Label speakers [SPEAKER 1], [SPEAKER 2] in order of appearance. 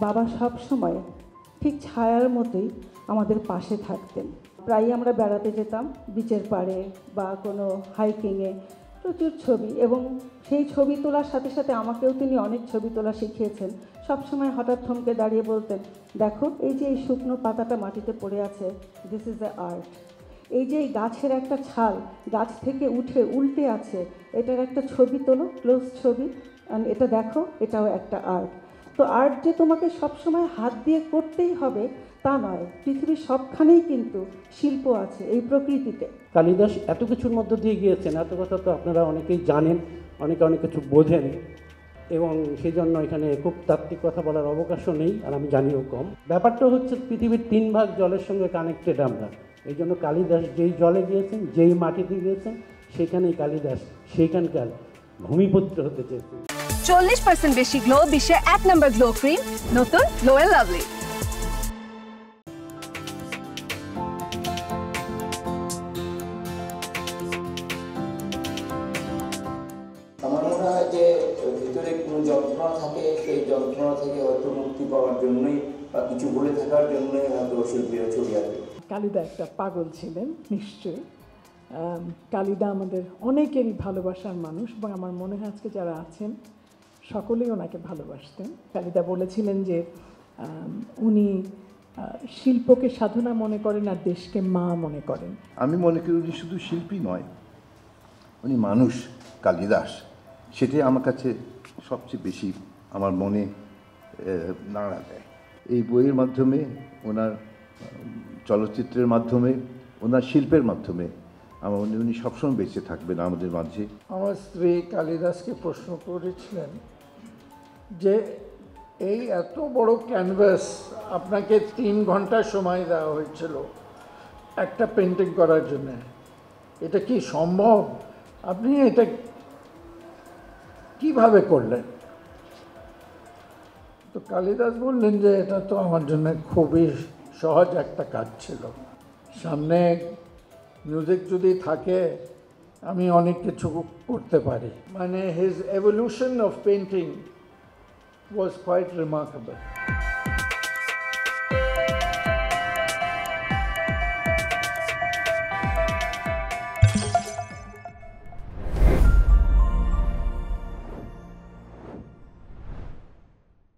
[SPEAKER 1] বাবা সব সময় ঠিক ছায়ার মতোই আমাদের পাশে থাকতেন। প্রায়ই আমরা বেড়াতে যেতাম বিচের পাড়ে বা কোনো হাইকিংয়ে, প্রচুর ছবি, এবং সেই ছবি তোলার সাথে সাথে আমাকেও তিনি অনেক ছবি তোলা শিখিয়েছেন। সবসময় হঠাৎ থমকে দাঁড়িয়ে বলতেন, দেখো এই যে এই শুকনো পাতাটা মাটিতে পড়ে আছে, দিস ইজ দ্য আর্ট। এই যে এই গাছের একটা ছাল গাছ থেকে উঠে উল্টে আছে, এটার একটা ছবি তোলো, ক্লোজ ছবি, অ্যান্ড এটা দেখো, এটাও একটা আর্ট। তো আর্ট যে তোমাকে সবসময় হাত দিয়ে করতেই হবে তা নয়, পৃথিবীর সবখানেই কিন্তু শিল্প আছে এই প্রকৃতিতে।
[SPEAKER 2] কালিদাস এত কিছুর মধ্য দিয়ে গিয়েছেন, এত কথা তো আপনারা অনেকেই জানেন, অনেকে অনেক কিছু বোঝেন, এবং সেই জন্য এখানে খুব তাত্ত্বিক কথা বলার অবকাশও নেই, আর আমি জানিও কম। ব্যাপারটা হচ্ছে পৃথিবীর 3 ভাগ জলের সঙ্গে কানেক্টেড আমরা, এই জন্য কালিদাস যেই জলে গিয়েছেন, যেই মাটিতে গিয়েছেন, সেখানেই কালিদাস সেইখানকার ভূমিপুত্র হতে চেয়েছেন।
[SPEAKER 3] 40% বেশি গ্লো, বিশ্বের 1 নম্বর গ্লো ক্রিম, নতুন গ্লো এন্ড লাভলি।
[SPEAKER 4] আমার মনে হয় যে ভিতরে কোনো যন্ত্রণা থাকে, সেই যন্ত্রণা থেকে হয়তো মুক্তি পাওয়ার জন্যই বা কিছু বলে থাকার জন্যই হয়তো শিল্পীরা ছবি আঁকে।
[SPEAKER 5] কালিদা একটা পাগল ছিলেন নিশ্চয়ই। কালিদা আমাদের অনেকেরই ভালোবাসার মানুষ, এবং আমার মনে হয় আজকে যারা আছেন সকলেই ওনাকে ভালোবাসতেন। কালিদা বলেছিলেন যে উনি শিল্পকে সাধনা মনে করেন আর দেশকে মা মনে করেন।
[SPEAKER 6] আমি মনে করি উনি শুধু শিল্পী নয়, উনি মানুষ। কালিদাস, সেটাই আমার কাছে সবচেয়ে বেশি আমার মনে নাড়া দেয়। এই বইয়ের মাধ্যমে, ওনার চলচ্চিত্রের মাধ্যমে, ওনার শিল্পের মাধ্যমে আমার মনে উনি সবসময় বেঁচে থাকবেন আমাদের মাঝে।
[SPEAKER 7] আমার স্ত্রী কালিদাসকে প্রশ্ন করেছিলেন যে এই এত বড় ক্যানভাস, আপনাকে 3 ঘন্টা সময় দেওয়া হয়েছিল একটা পেন্টিং করার জন্য, এটা কি সম্ভব? আপনি এটা কিভাবে করলেন? তো কালিদাস বললেন যে এটা তো আমার জন্য খুবই সহজ একটা কাজ ছিল। সামনে মিউজিক যদি থাকে আমি অনেক কিছু করতে পারি। মানে his evolution of painting was quite remarkable.